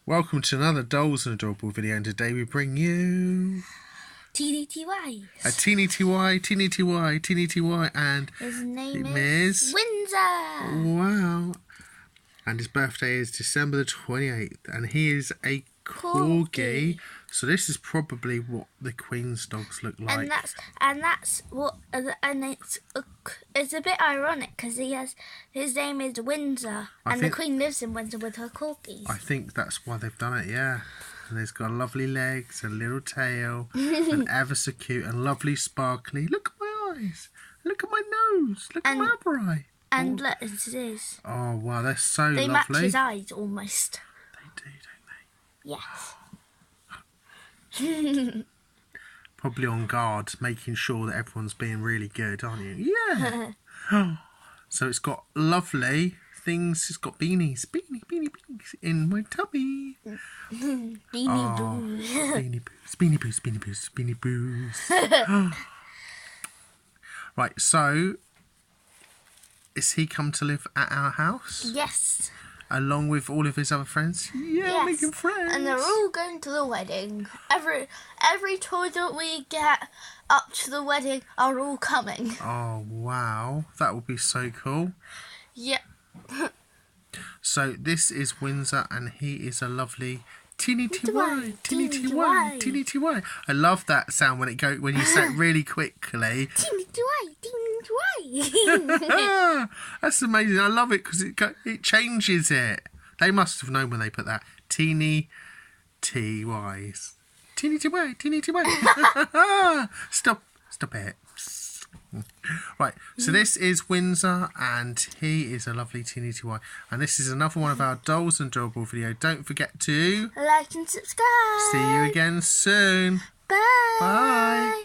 Welcome to another Dolls and Adorable video, and today we bring you Teeny TY. a teeny TY, and his name is Windsor. Wow. And his birthday is December the 28th, and he is a Corgi. So this is probably what the Queen's dogs look like. And it's a bit ironic because his name is Windsor, and the Queen lives in Windsor with her corgis. I think that's why they've done it, yeah. And he's got lovely legs, a little tail, and ever so cute and lovely sparkly. Look at my eyes. Look at my nose. Look at my upper eye. And look, it's his. Oh wow, they're so lovely. They match his eyes almost. They do, don't they? Yes. Probably on guard, making sure that everyone's being really good, aren't you? Yeah. So it's got lovely things. It's got beanies, beanies in my tummy. Beanie boos. Beanie boos. Right, so is he come to live at our house? Yes. Along with all of his other friends? Yeah, yes. Making friends. And they're all going to the wedding. Every toy that we get up to the wedding are all coming. Oh, wow. That would be so cool. Yeah. So this is Windsor, and he is a lovely teeny ty. I love that sound when you say it really quickly. Teeny ty. That's amazing. I love it because it changes it. They must have known when they put that teeny ty. Teeny ty. Stop it. Right, so this is Windsor, and he is a lovely teeny ty. And this is another one of our Dolls and Adorable video. Don't forget to like and subscribe. See you again soon. Bye. Bye.